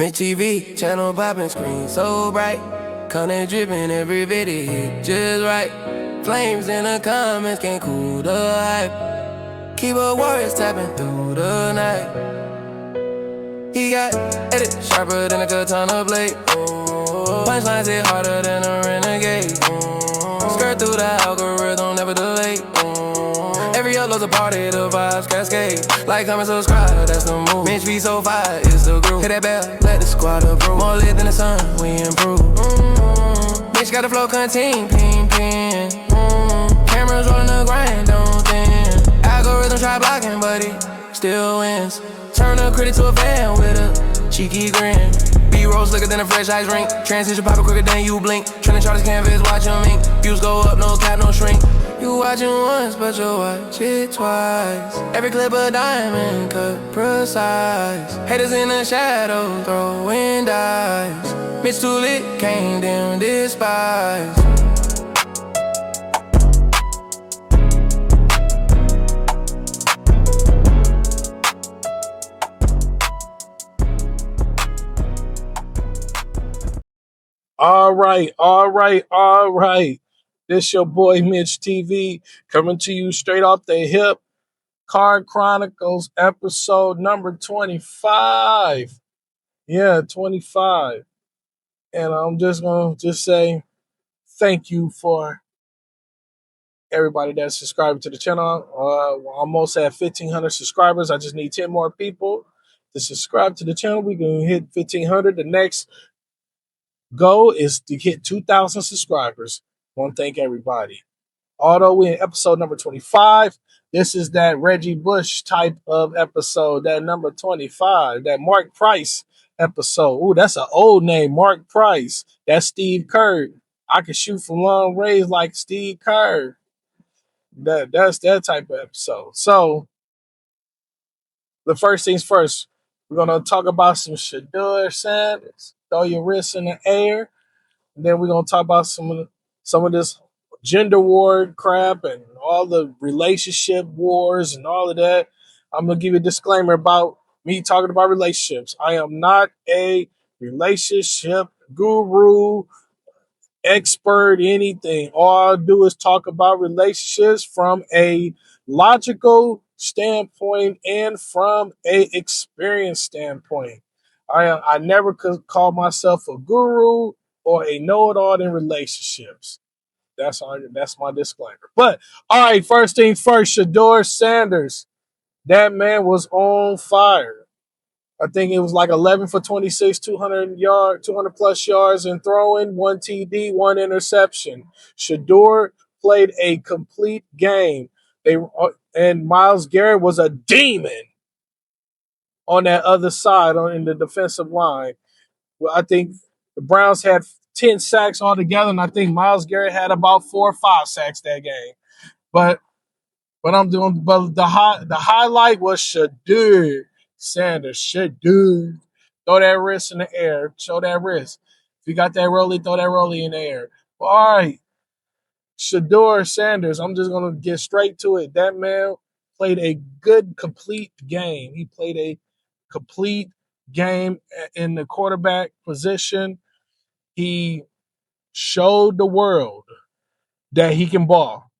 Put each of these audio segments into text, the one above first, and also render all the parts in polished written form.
MitchTV, channel popping, screen so bright. Content dripping, every video hit just right. Flames in the comments can't cool the hype. Keyboard warriors tapping through the night. He got edit sharper than a katana blade. Punchlines hit harder than a renegade. Skirt through the algorithm, never delayed. Every upload's a party, the vibes cascade. Like, comment, subscribe, that's the move. Mitch be so fire, it's the groove. Hit that bell, let the squad approve. More lit than the sun, we improve. Mitch got the flow, contain, ping, ping. Cameras rolling the grind, don't thin. Algorithm try blocking, but he still wins. Turn a critic to a fan with a cheeky grin. B-roll slicker than a fresh ice rink. Transition poppin' quicker than you blink. Trending charters canvas, watch them ink. Views go up, no cap, no shrink. You watching once, but you watch it twice. Every clip a diamond cut precise. Haters in the shadow throwing dice. Mitch too lit, can't dim despise. All right. This your boy Mitch TV coming to you straight off the hip. Chronicles episode number 25. Yeah, 25. And I'm just going to say thank you for everybody that's subscribing to the channel. We're almost at 1,500 subscribers. I just need 10 more people to subscribe to the channel. We can hit 1,500. The next goal is to hit 2,000 subscribers. I want to thank everybody. Although we're in episode number 25, this is that Reggie Bush type of episode, that number 25, that Mark Price episode. Ooh, that's an old name, Mark Price. That's Steve Kerr. I can shoot from long range like Steve Kerr. That's that type of episode. So, the first things first, we're going to talk about some Shadeur Sanders. Throw your wrists in the air. And then we're going to talk about some of this gender war crap and all the relationship wars and all of that. I'm going to give you a disclaimer about me talking about relationships. I am not a relationship guru, expert, anything. All I do is talk about relationships from a logical standpoint and from a experience standpoint. I never could call myself a guru or a know-it-all in relationships. That's my disclaimer. But all right, first things first, Shadeur Sanders. That man was on fire. I think it was like 11 for 26, 200 plus yards and throwing, 1 TD, 1 interception. Shadeur played a complete game. And Myles Garrett was a demon on that other side in the defensive line. Well, I think the Browns had 10 sacks altogether, and I think Myles Garrett had about 4 or 5 sacks that game. But the highlight was Shadeur Sanders. Shadeur. Throw that wrist in the air. Show that wrist. If you got that rollie, throw that rollie in the air. But all right. Shadeur Sanders. I'm just gonna get straight to it. That man played a good, complete game. He played a complete game in the quarterback position. He showed the world that he can ball.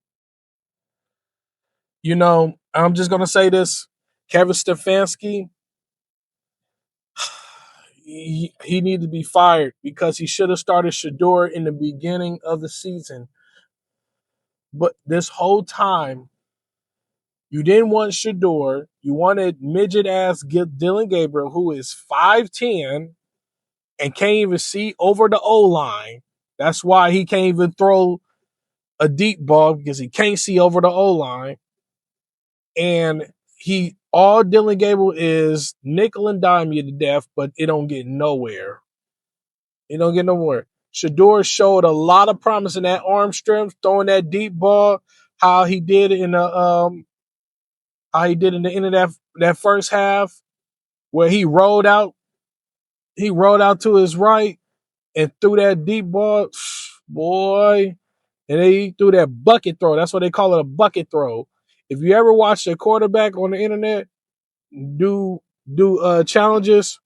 You know, I'm just going to say this. Kevin Stefanski, he needed to be fired because he should have started Shadeur in the beginning of the season. But this whole time, you didn't want Shadeur. You wanted midget-ass Dylan Gabriel, who is 5'10", and can't even see over the O-line. That's why he can't even throw a deep ball, because he can't see over the O-line. And all Dylan Gabriel is nickel and dime you to death, but it don't get nowhere. It don't get nowhere. Shadeur showed a lot of promise in that arm strength, throwing that deep ball, how he did in the end of that first half, where he rolled out to his right and threw that deep ball, boy. And then he threw that bucket throw. That's what they call it, a bucket throw. If you ever watch a quarterback on the internet do challenges,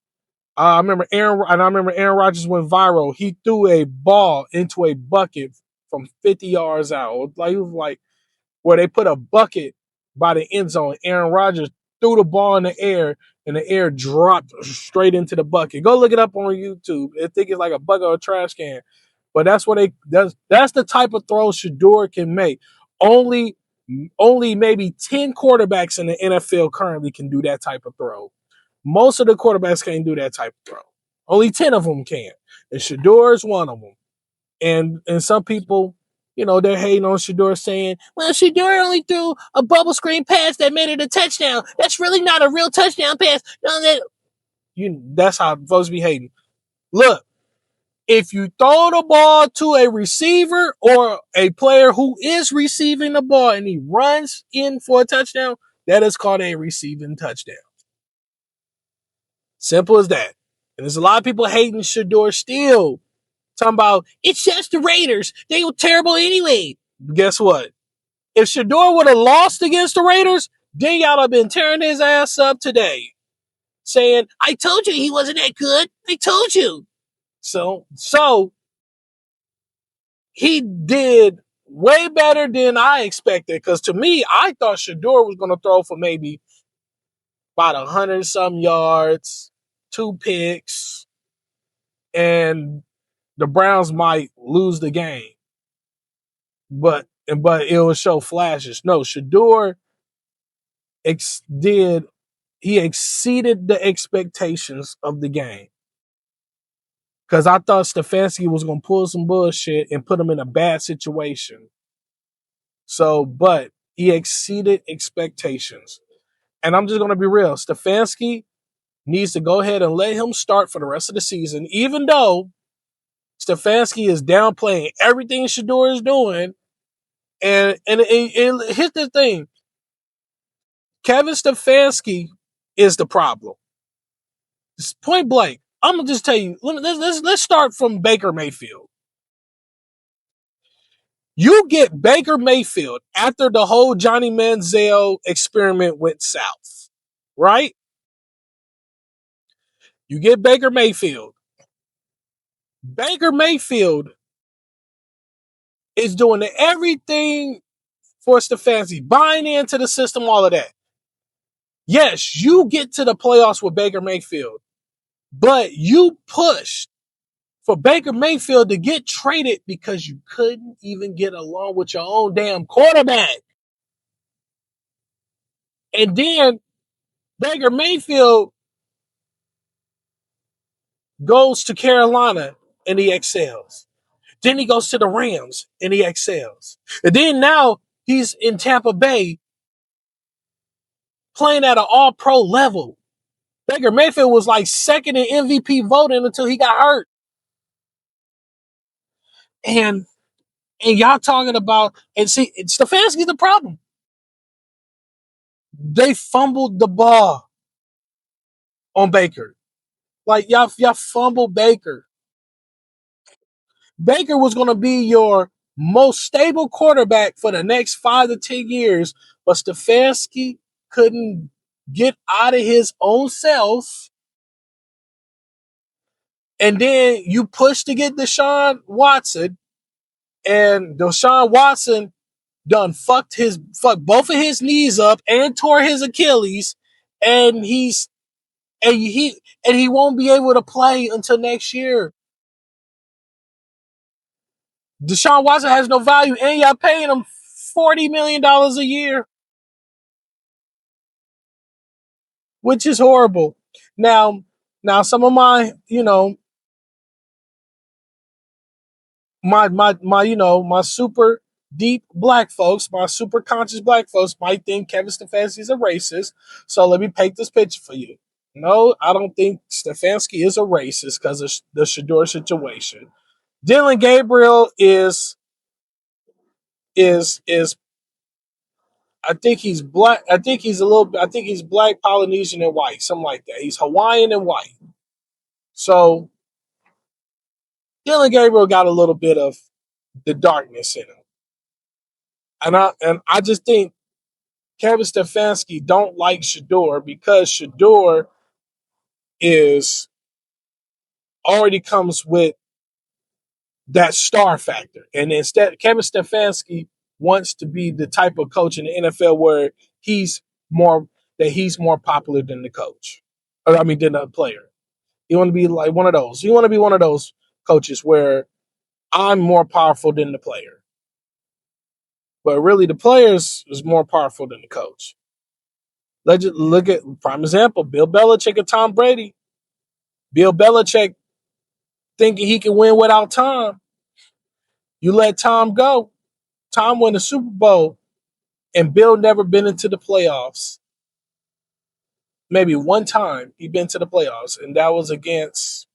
I remember Aaron Rodgers went viral. He threw a ball into a bucket from 50 yards out. Like, it was like where they put a bucket by the end zone. Aaron Rodgers threw the ball in the air, and the air dropped straight into the bucket. Go look it up on YouTube. I think it's like a bucket or a trash can. But that's the type of throw Shadeur can make. Only only maybe 10 quarterbacks in the NFL currently can do that type of throw. Most of the quarterbacks can't do that type of throw. Only 10 of them can. And Shadeur is one of them. And some people, they're hating on Shadeur saying, well, Shadeur only threw a bubble screen pass that made it a touchdown. That's really not a real touchdown pass. That's how folks be hating. Look, if you throw the ball to a receiver or a player who is receiving the ball and he runs in for a touchdown, that is called a receiving touchdown. Simple as that. And there's a lot of people hating Shadeur still. Talking about, it's just the Raiders. They were terrible anyway. Guess what? If Shadeur would have lost against the Raiders, then y'all have been tearing his ass up today. Saying, I told you he wasn't that good. I told you. So he did way better than I expected. Because to me, I thought Shadeur was going to throw for maybe about 100-some yards, 2 picks, and the Browns might lose the game. But it will show flashes. No, Shadeur he exceeded the expectations of the game. Because I thought Stefanski was going to pull some bullshit and put him in a bad situation. But he exceeded expectations. And I'm just going to be real. Stefanski needs to go ahead and let him start for the rest of the season, even though Stefanski is downplaying everything Shadeur is doing. And here's the thing. Kevin Stefanski is the problem. Just point blank. I'm gonna just tell you. Let's start from Baker Mayfield. You get Baker Mayfield after the whole Johnny Manziel experiment went south, right? You get Baker Mayfield. Baker Mayfield is doing everything for Stefanski, buying into the system, all of that. Yes, you get to the playoffs with Baker Mayfield, but you pushed for Baker Mayfield to get traded because you couldn't even get along with your own damn quarterback. And then Baker Mayfield goes to Carolina and he excels. Then he goes to the Rams and he excels. And then now he's in Tampa Bay playing at an all-pro level. Baker Mayfield was like second in MVP voting until he got hurt. And y'all talking about, and see, Stefanski's the problem. They fumbled the ball on Baker. Like, y'all fumbled Baker. Baker was going to be your most stable quarterback for the next 5 to 10 years, but Stefanski couldn't get out of his own self. And then you push to get Deshaun Watson, and Deshaun Watson done fucked both of his knees up and tore his Achilles, and he won't be able to play until next year. Deshaun Watson has no value, and y'all paying him $40 million a year, which is horrible. Now some of my, my super deep black folks, my super conscious black folks might think Kevin Stefanski is a racist. So let me paint this picture for you. No, I don't think Stefanski is a racist because of the Shadeur situation. Dylan Gabriel is I think he's black. I think he's black, Polynesian, and white, something like that. He's Hawaiian and white. So Dylan Gabriel got a little bit of the darkness in him. And I just think Kevin Stefanski don't like Shadeur because Shadeur is already comes with that star factor. And instead, Kevin Stefanski wants to be the type of coach in the NFL where he's more he's more popular than the coach, or I mean, than the player. You want to be like one of those. You want to be one of those coaches where I'm more powerful than the player, but really the players is more powerful than the coach. Let's just look at prime example: Bill Belichick and Tom Brady. Bill Belichick thinking he can win without Tom. You let Tom go. Tom won the Super Bowl, and Bill never been into the playoffs. Maybe one time he been to the playoffs, and that was against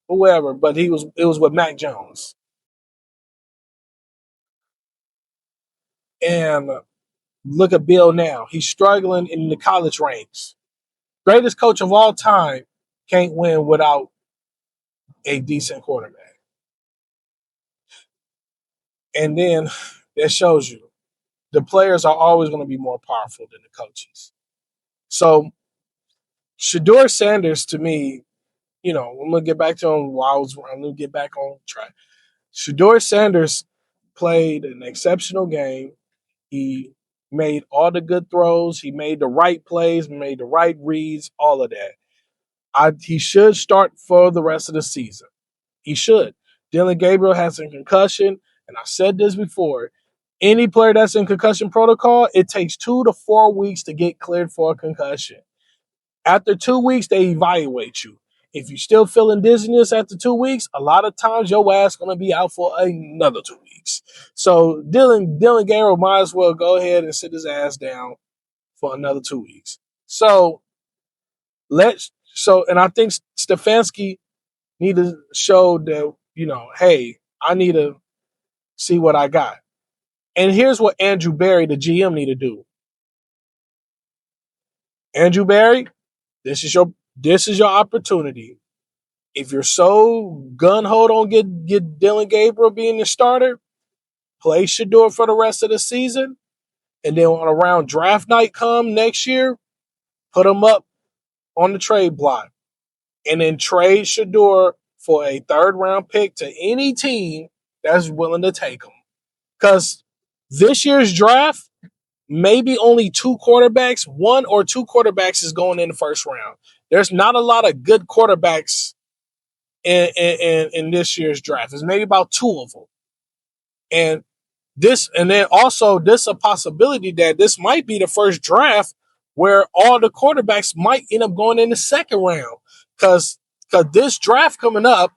whoever, but it was with Mac Jones. And look at Bill now. He's struggling in the college ranks. Greatest coach of all time can't win without a decent quarterback. And then that shows you the players are always going to be more powerful than the coaches. So Shadeur Sanders, to me, I'm gonna get back to him I'm gonna get back on track. Shadeur Sanders played an exceptional game. He made all the good throws. He made the right plays, made the right reads, all of that. He should start for the rest of the season. He should. Dylan Gabriel has a concussion, and I said this before. Any player that's in concussion protocol, it takes 2 to 4 weeks to get cleared for a concussion. After 2 weeks, they evaluate you. If you're still feeling dizziness after 2 weeks, a lot of times your ass going to be out for another 2 weeks. So Dylan Gabriel might as well go ahead and sit his ass down for another 2 weeks. And I think Stefanski need to show that, hey, I need to see what I got. And here's what Andrew Berry, the GM, need to do. Andrew Berry, this is your opportunity. If you're so gun-ho on get Dylan Gabriel being the starter, play Shadeur for the rest of the season, and then on around draft night come next year, put him up on the trade block, and then trade Shadeur for a third-round pick to any team that's willing to take him. Because this year's draft, maybe only one or two quarterbacks is going in the first round. There's not a lot of good quarterbacks in this year's draft. There's maybe about 2 of them. And then also this a possibility that this might be the first draft where all the quarterbacks might end up going in the second round. Because this draft coming up,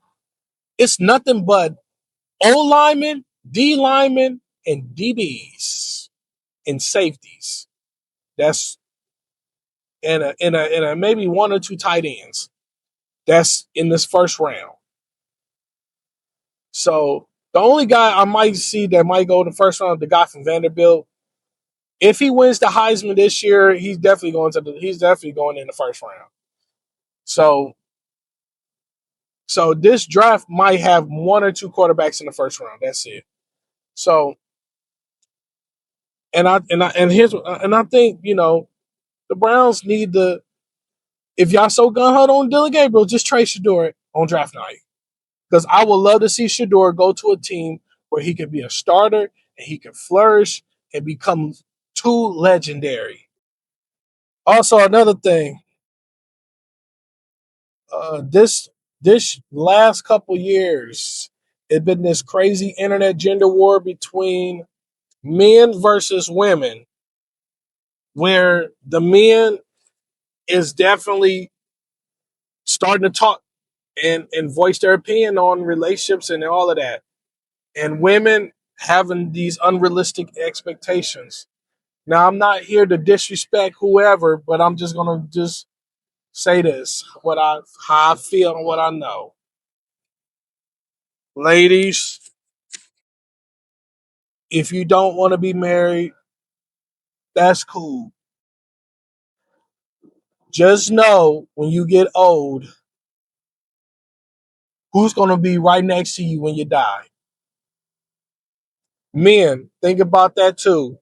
it's nothing but O linemen, D linemen, and DBs and safeties. That's and a maybe 1 or 2 tight ends. That's in this first round. So the only guy I might see that might go in the first round, the guy from Vanderbilt. If he wins the Heisman this year, he's definitely going in the first round. So this draft might have 1 or 2 quarterbacks in the first round. That's it. So and I think, the Browns need to, if y'all so gun-ho on Dylan Gabriel, just trade Shadeur on draft night. Because I would love to see Shadeur go to a team where he can be a starter and he can flourish and become too legendary. Also, another thing, this last couple years, it's been this crazy internet gender war between men versus women, where the men is definitely starting to talk and voice their opinion on relationships and all of that. And women having these unrealistic expectations. Now, I'm not here to disrespect whoever, but I'm just gonna just say this: how I feel and what I know. Ladies, if you don't want to be married, that's cool. Just know when you get old, who's gonna be right next to you when you die. Men, think about that too.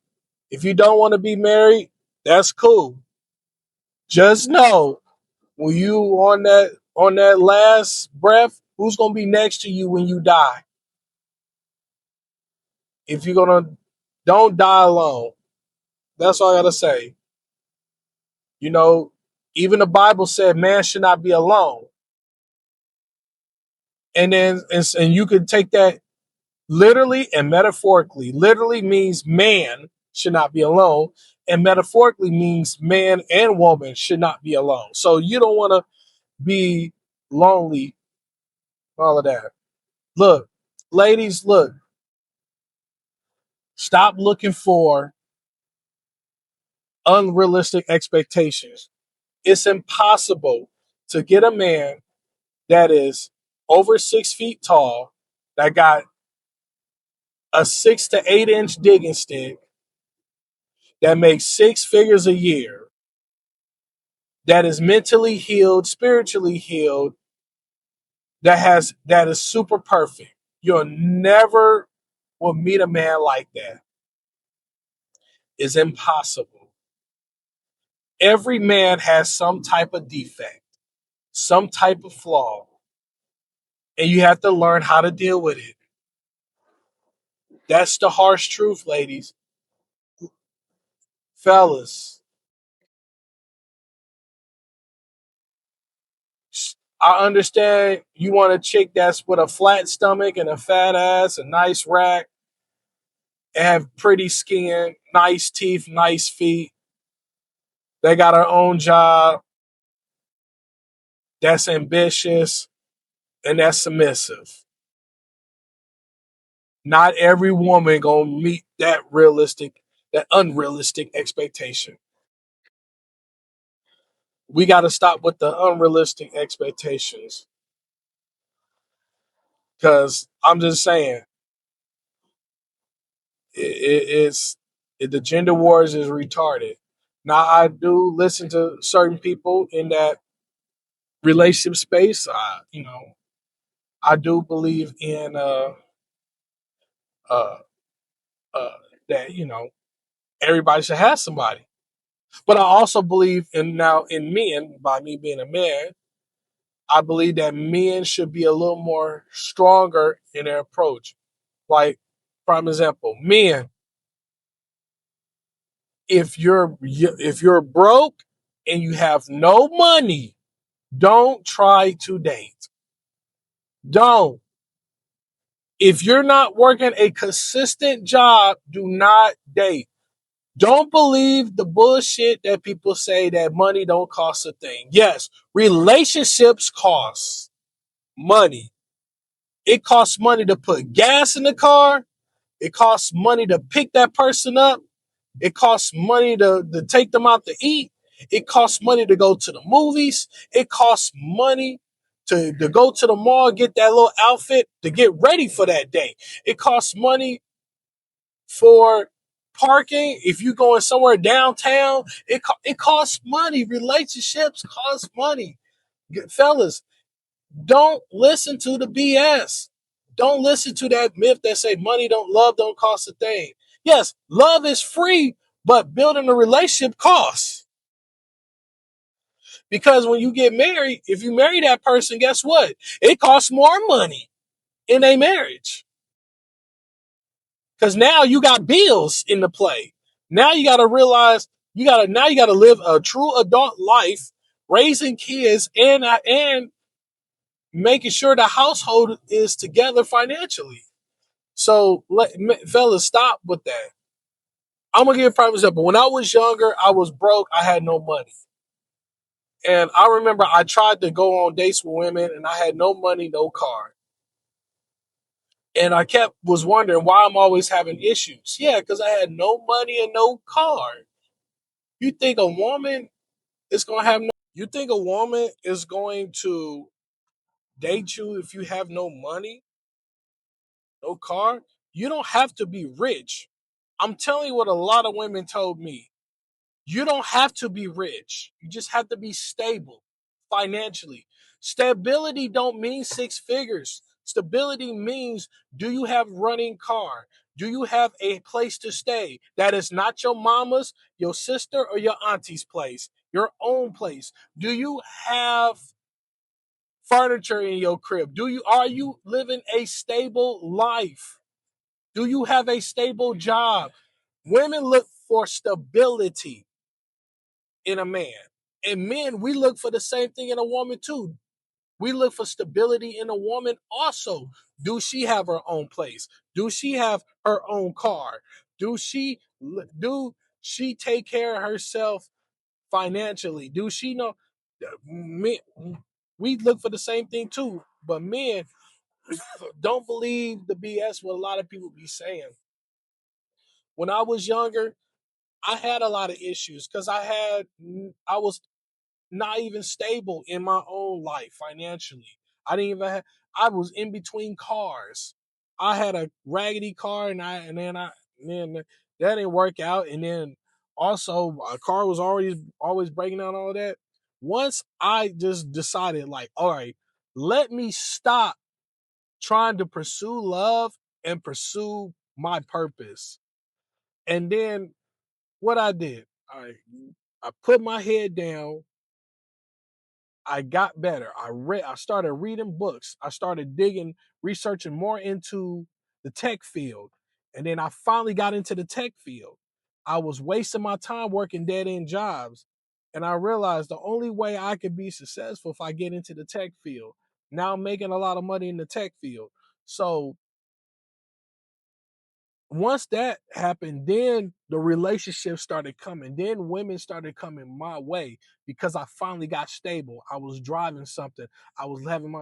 If you don't want to be married, that's cool. Just know when you on on that last breath, who's going to be next to you when you die? If you're going to, don't die alone. That's all I got to say. You know, even the Bible said man should not be alone. And then, and you could take that literally and metaphorically. Literally means man should not be alone, and metaphorically means man and woman should not be alone. So you don't want to be lonely, all of that. Look, ladies, look, stop looking for unrealistic expectations. It's impossible to get a man that is over 6 feet tall, that got a 6 to 8 inch digging stick, that makes six figures a year, that is mentally healed, spiritually healed, that is super perfect. You'll never will meet a man like that. It's impossible. Every man has some type of defect, some type of flaw, and you have to learn how to deal with it. That's the harsh truth, ladies. Fellas, I understand you want a chick that's with a flat stomach and a fat ass, a nice rack, and have pretty skin, nice teeth, nice feet. They got her own job, that's ambitious, and that's submissive. Not every woman gonna meet that unrealistic expectation. We got to stop with the unrealistic expectations. Because I'm just saying, it's the gender wars is retarded. Now I do listen to certain people in that relationship space. I do believe in uh, uh, that everybody should have somebody, but I also believe in men. By me being a man, I believe that men should be a little more stronger in their approach. Like, prime example, men, if you're broke and you have no money, don't try to date. Don't. If you're not working a consistent job, do not date. Don't believe the bullshit that people say that money don't cost a thing. Yes, relationships cost money. It costs money to put gas in the car. It costs money to pick that person up. It costs money to take them out to eat. It costs money to go to the movies. It costs money to go to the mall, get that little outfit to get ready for that day. It costs money for parking. If you're going somewhere downtown, it costs money. Relationships cost money. Fellas, don't listen to the BS. Don't listen to that myth that say love don't cost a thing. Yes, love is free, but building a relationship costs. Because when you get married, if you marry that person, guess what? It costs more money in a marriage. Because now you got bills in the play. Now you got to realize you got to live a true adult life, raising kids and making sure the household is together financially. So, fellas, stop with that. I'm gonna give a prime example. When I was younger, I was broke. I had no money, and I remember I tried to go on dates with women, and I had no money, no car, and I kept was wondering why I'm always having issues. Yeah, because I had no money and no car. You think a woman is gonna have no? You think a woman is going to date you if you have no money, no car? You don't have to be rich. I'm telling you what a lot of women told me. You don't have to be rich. You just have to be stable financially. Stability don't mean six figures. Stability means, do you have running car? Do you have a place to stay that is not your mama's, your sister, or your auntie's place? Your own place. Do you have furniture in your crib? Are you living a stable life? Do you have a stable job? Women look for stability in a man. And men, we look for the same thing in a woman too. We look for stability in a woman also. Do she have her own place? Do she have her own car? Do she take care of herself financially? Do she know? Men, we look for the same thing too. But men, don't believe the BS what a lot of people be saying. When I was younger, I had a lot of issues because I was not even stable in my own life financially. I didn't even have, I was in between cars. I had a raggedy car and then that didn't work out. And then also a car was always breaking down, all that. Once I just decided, like, all right, let me stop trying to pursue love and pursue my purpose. And then what I did, I put my head down. I got better. I started reading books. I started researching more into the tech field. And then I finally got into the tech field. I was wasting my time working dead end jobs. And I realized the only way I could be successful if I get into the tech field. Now I'm making a lot of money in the tech field. So once that happened, then the relationships started coming. Then women started coming my way because I finally got stable. I was driving something. I was having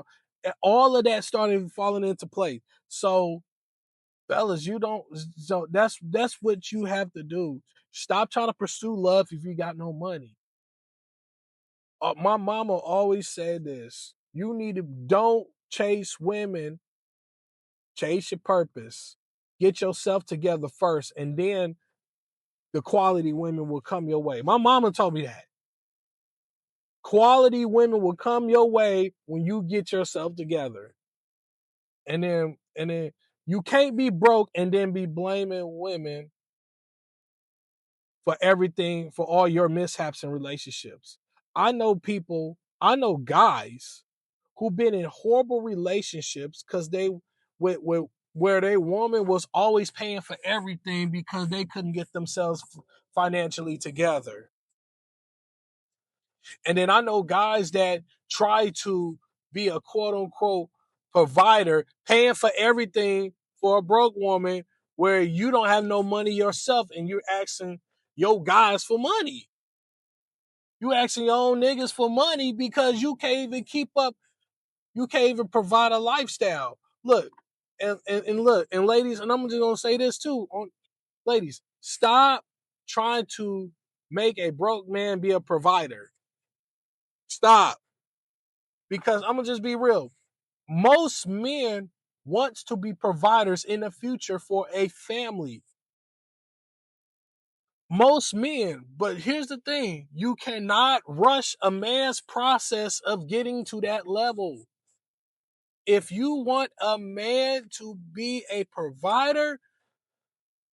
all of that started falling into place. So, fellas, you don't. So that's what you have to do. Stop trying to pursue love if you got no money. My mama always said this. You need to don't chase women. Chase your purpose. Get yourself together first, and then the quality women will come your way. My mama told me that. Quality women will come your way when you get yourself together. And then you can't be broke and then be blaming women for everything, for all your mishaps in relationships. I know guys who've been in horrible relationships because they with where their woman was always paying for everything because they couldn't get themselves financially together. And then I know guys that try to be a quote unquote provider, paying for everything for a broke woman where you don't have no money yourself and you're asking your guys for money. You asking your own niggas for money because you can't even keep up, you can't even provide a lifestyle. Look, and look, and ladies, and I'm just gonna say this too. Ladies, stop trying to make a broke man be a provider. Stop. Because I'm gonna just be real. Most men wants to be providers in the future for a family. Most men, but here's the thing, you cannot rush a man's process of getting to that level. If you want a man to be a provider,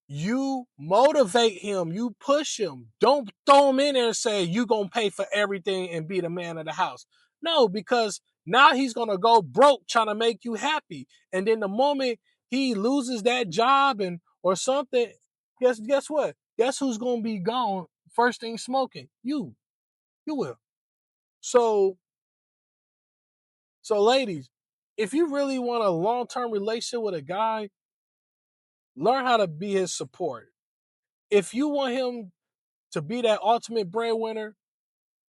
you motivate him, you push him. Don't throw him in there and say you gonna pay for everything and be the man of the house. No, because now he's gonna go broke trying to make you happy. And then the moment he loses that job and or something, guess what? Guess who's gonna be gone first thing smoking? You. You will. So ladies, if you really want a long-term relationship with a guy, learn how to be his support. If you want him to be that ultimate breadwinner,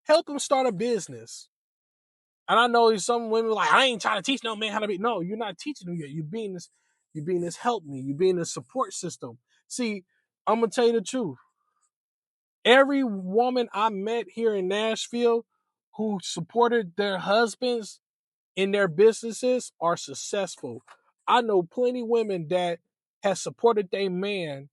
help him start a business. And I know some women are like, I ain't trying to teach no man how to be. No, you're not teaching him yet. You're being this help me. You're being this support system. See, I'm gonna tell you the truth. Every woman I met here in Nashville who supported their husbands in their businesses are successful. I know plenty women that has supported their man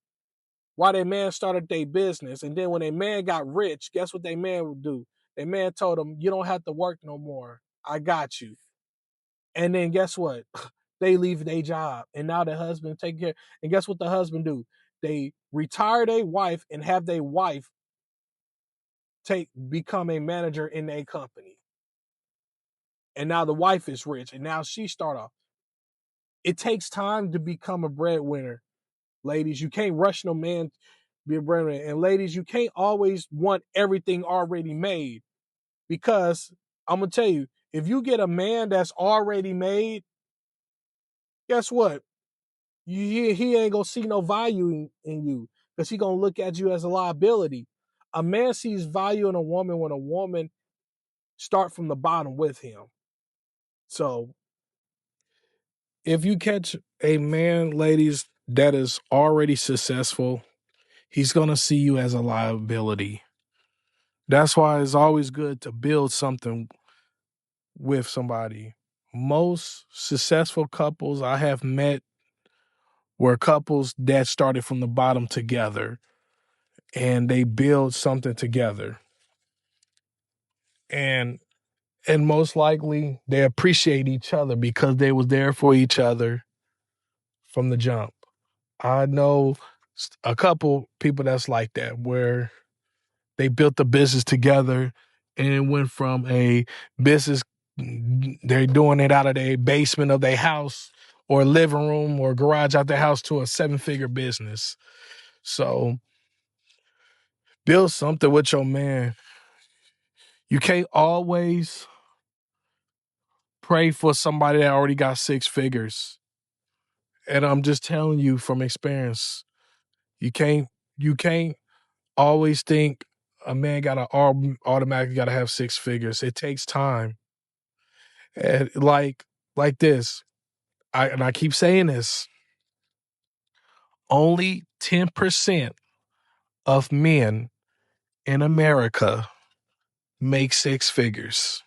while their man started their business. And then when their man got rich, guess what their man would do? Their man told them, you don't have to work no more. I got you. And then guess what? They leave their job. And now the husband take care. And guess what the husband do? They retire their wife and have their wife become a manager in their company. and now the wife is rich, and now she start off. It takes time to become a breadwinner, ladies. You can't rush no man to be a breadwinner, and ladies, you can't always want everything already made, because I'm gonna tell you, if you get a man that's already made, guess what? He ain't gonna see no value in you, because he gonna look at you as a liability. A man sees value in a woman when a woman start from the bottom with him. So if you catch a man, ladies, that is already successful, he's gonna see you as a liability. That's why it's always good to build something with somebody. Most successful couples I have met were couples that started from the bottom together, and they build something together. And most likely they appreciate each other because they was there for each other from the jump. I know a couple people that's like that, where they built the business together and it went from a business, they're doing it out of their basement of their house or living room or garage out their house, to a 7-figure business. So build something with your man. You can't always pray for somebody that already got 6 figures. And I'm just telling you from experience, you can't always think a man automatically gotta have 6 figures. It takes time. And like this, I keep saying this, only 10% of men in America make 6 figures.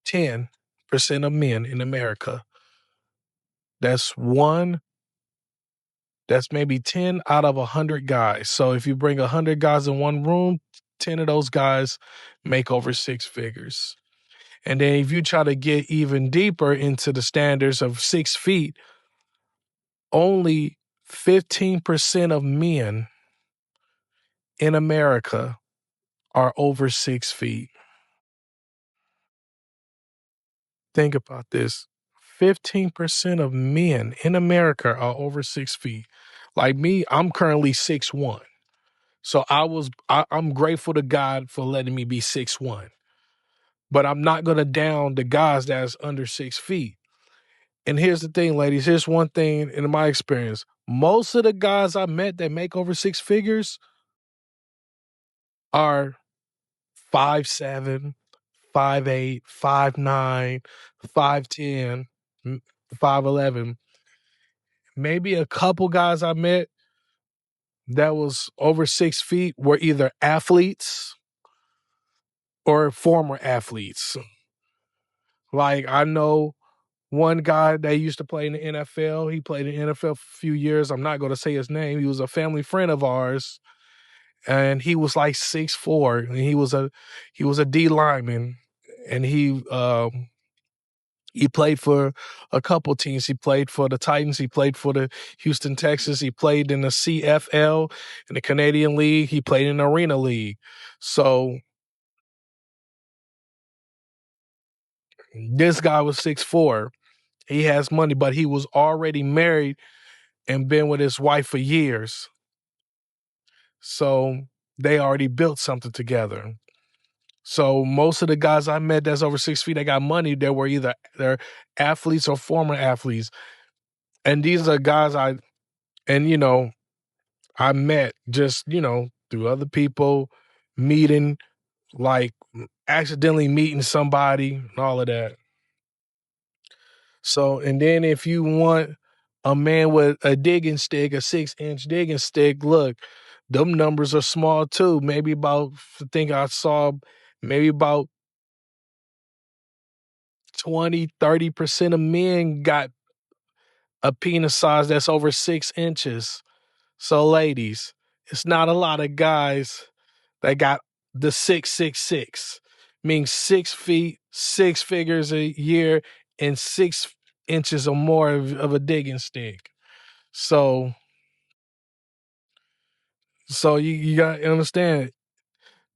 10% of men in America. That's maybe 10 out of 100 guys. So if you bring 100 guys in one room, 10 of those guys make over 6 figures. And then if you try to get even deeper into the standards of 6 feet, only 15% of men in America are over 6 feet. Think about this. 15% of men in America are over 6 feet. Like me, I'm currently 6'1". So I'm grateful to God for letting me be 6'1". But I'm not going to down the guys that's under 6 feet. And here's the thing, ladies. Here's one thing in my experience. Most of the guys I met that make over 6 figures are 5'7", 5'8", 5'9", 5'10", 5'11". Maybe a couple guys I met that was over 6 feet were either athletes or former athletes. Like, I know one guy that used to play in the NFL. He played in the NFL for a few years. I'm not going to say his name. He was a family friend of ours, and he was like 6'4", and he was a D lineman, and he played for a couple teams. He played for the Titans. He played for the Houston Texans. He played in the CFL, in the Canadian League. He played in the Arena League. So this guy was 6'4". He has money, but he was already married and been with his wife for years. So they already built something together. So most of the guys I met that's over 6 feet, they got money. They're athletes or former athletes. And these are guys I met just, through other people, meeting, like accidentally meeting somebody and all of that. So, and then if you want a man with a digging stick, a 6-inch digging stick, look, them numbers are small too. I think I saw maybe about 20-30% of men got a penis size that's over 6 inches. So ladies, it's not a lot of guys that got the 666, meaning 6 feet, 6 figures a year, and 6 inches or more of a digging stick. So you got to understand,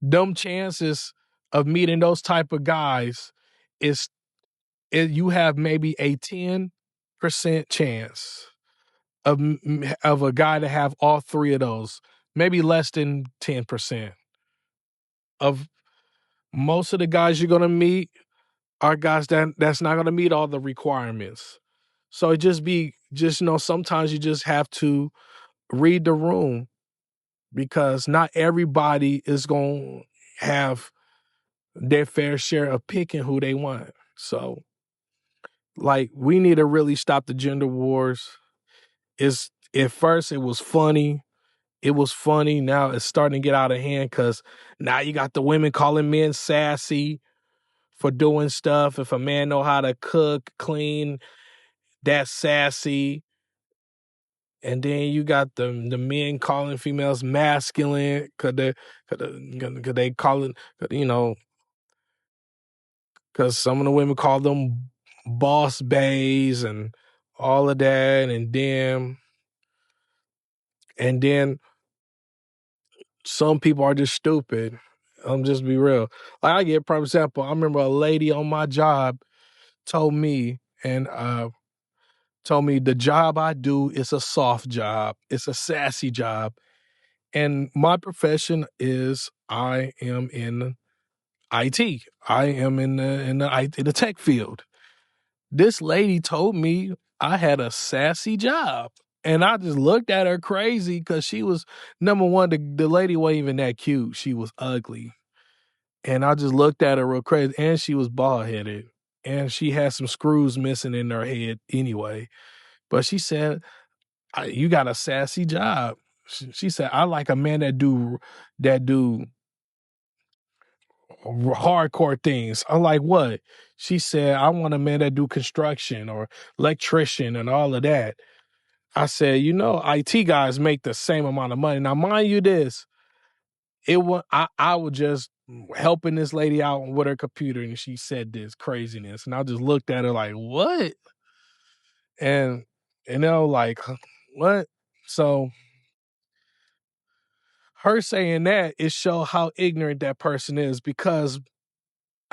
them chances of meeting those type of guys is you have maybe a 10% chance of a guy to have all three of those, maybe less than 10%. Of most of the guys you're gonna meet are guys that's not gonna meet all the requirements. So it just sometimes you just have to read the room, because not everybody is gonna have their fair share of picking who they want. So like, we need to really stop the gender wars. At first it was funny. It was funny. Now it's starting to get out of hand, because now you got the women calling men sassy for doing stuff. If a man know how to cook, clean, that's sassy. And then you got the men calling females masculine because they calling, because some of the women call them boss bays and all of that. And then some people are just stupid. I'm just be real. Like, I get, for example, I remember a lady on my job told me the job I do is a soft job. It's a sassy job. And my profession is, I am in IT. I am in the tech field. This lady told me I had a sassy job. And I just looked at her crazy, because she was, number one, the lady wasn't even that cute. She was ugly. And I just looked at her real crazy. And she was bald headed. And she had some screws missing in her head anyway. But she said, you got a sassy job. She said, I like a man that do hardcore things. I'm like, what? She said, I want a man that do construction or electrician and all of that. I said, IT guys make the same amount of money. Now, mind you this, I was just helping this lady out with her computer, and she said this craziness. And I just looked at her like, what? And, like, what? So her saying that, it show how ignorant that person is, because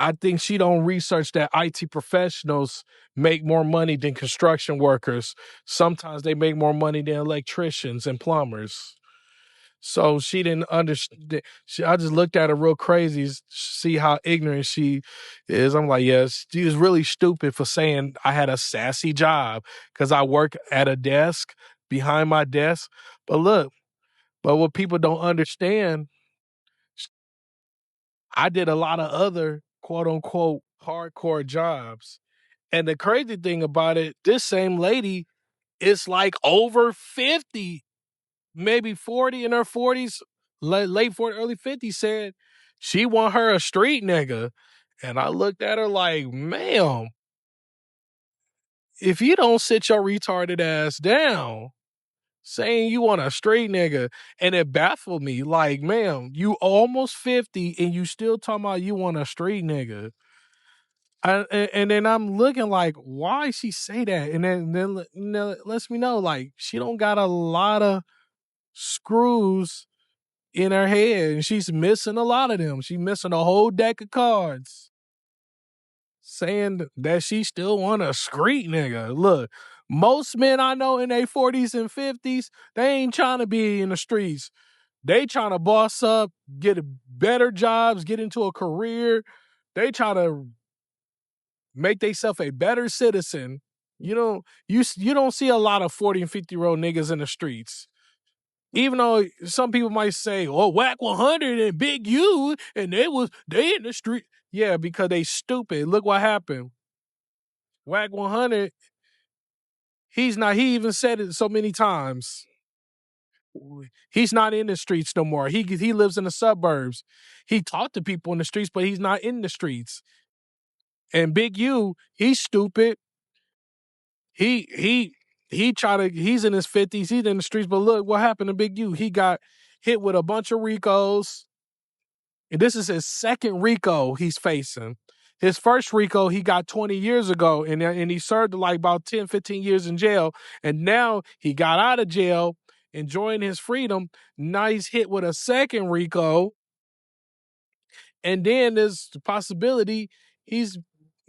I think she don't research that IT professionals make more money than construction workers. Sometimes they make more money than electricians and plumbers. So she didn't understand. I just looked at her real crazy, see how ignorant she is. I'm like, yes, she was really stupid for saying I had a sassy job, because I work at a desk behind my desk. But what people don't understand, I did a lot of other quote unquote hardcore jobs. And the crazy thing about it, this same lady is like over 50, maybe 40, in her 40s, late 40s, early 50s, said she want her a street nigga. And I looked at her like, ma'am, if you don't sit your retarded ass down, saying you want a straight nigga. And it baffled me. Like, ma'am, you almost 50 and you still talking about you want a straight nigga. And then I'm looking like, why she say that? And then lets me know, like, she don't got a lot of screws in her head, and she's missing a lot of them. She missing a whole deck of cards, saying that she still want a street nigga. Look, most men I know in their 40s and 50s, they ain't trying to be in the streets. They trying to boss up, get better jobs, get into a career. They try to make themselves a better citizen. You don't see a lot of 40 and 50-year-old niggas in the streets. Even though some people might say, oh, Whack 100 and Big U, and they in the street. Yeah, because they stupid. Look what happened. Whack 100, he even said it so many times. He's not in the streets no more. He lives in the suburbs. He talked to people in the streets, but he's not in the streets. And Big U, he's stupid. He's in his 50s, he's in the streets, but look what happened to Big U. He got hit with a bunch of RICOs. And this is his second RICO he's facing. His first RICO he got 20 years ago, and he served like about 10, 15 years in jail. And now he got out of jail, enjoying his freedom. Now he's hit with a second RICO. And then there's the possibility he's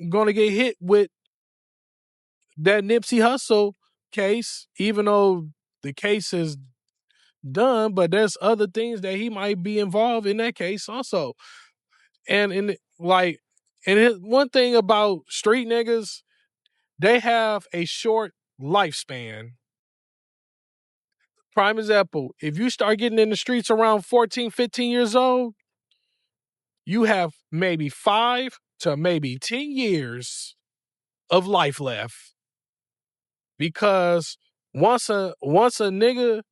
going to get hit with that Nipsey Hussle case, even though the case is done, but there's other things that he might be involved in that case also. And one thing about street niggas, they have a short lifespan. Prime example, if you start getting in the streets around 14, 15 years old, you have maybe 5 to maybe 10 years of life left. Because once a nigga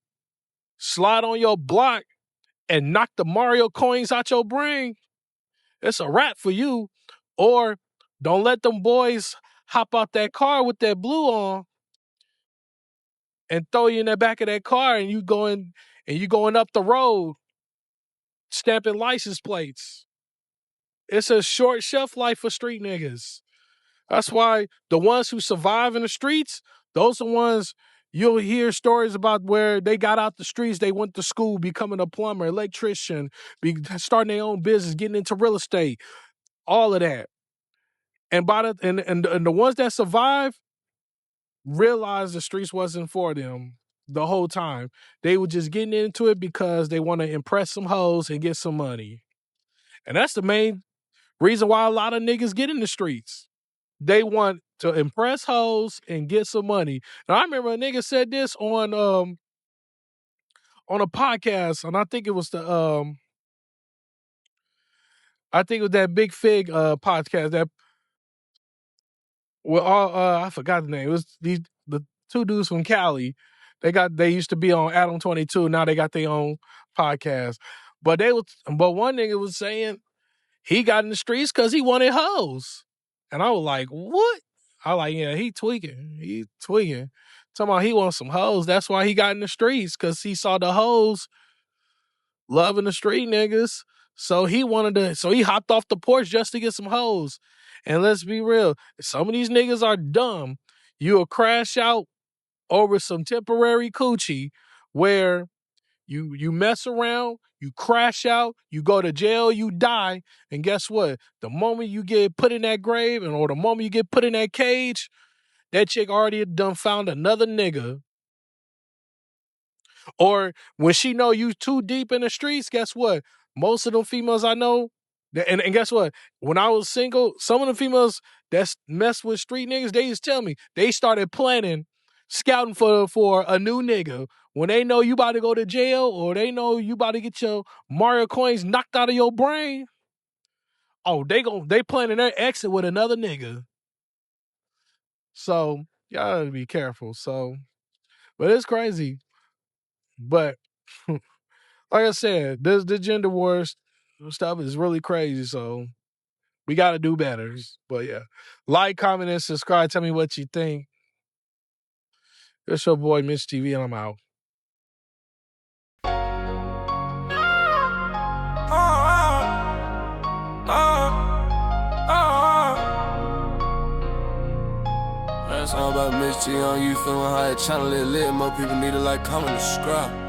slide on your block and knock the Mario coins out your brain, it's a wrap for you. Or don't let them boys hop out that car with that blue on and throw you in the back of that car and you going up the road stamping license plates. It's a short shelf life for street niggas. That's why the ones who survive in the streets, those are the ones you'll hear stories about where they got out the streets, they went to school, becoming a plumber, electrician, starting their own business, getting into real estate, all of that. And the ones that survive realize the streets wasn't for them the whole time. They were just getting into it because they want to impress some hoes and get some money. And that's the main reason why a lot of niggas get in the streets. They want to impress hoes and get some money. Now, I remember a nigga said this on a podcast, and I think it was that Big Fig podcast that I forgot the name. It was the 2 dudes from Cali. They used to be on Adam 22. Now they got their own podcast. But one nigga was saying he got in the streets because he wanted hoes. And I was like, what? I was like, yeah, he tweaking. Talking about he wants some hoes. That's why he got in the streets, because he saw the hoes loving the street niggas. So he hopped off the porch just to get some hoes. And let's be real, some of these niggas are dumb. You'll crash out over some temporary coochie where you mess around, you crash out, you go to jail, you die, and guess what? The moment you get put in that grave, or the moment you get put in that cage, that chick already done found another nigga. Or when she know you too deep in the streets, guess what? Most of them females I know, and guess what? When I was single, some of the females that mess with street niggas, they just tell me they started planning, scouting for a new nigga. When they know you about to go to jail, or they know you about to get your Mario coins knocked out of your brain, oh, they planning their exit with another nigga. So y'all gotta be careful. So, but it's crazy. But like I said, the gender wars stuff is really crazy. So we got to do better. But yeah, like, comment, and subscribe. Tell me what you think. It's your boy MitchTV, and I'm out. That's all about Mitch T on you, feeling how it channel lit. More people need to like, comment, and subscribe.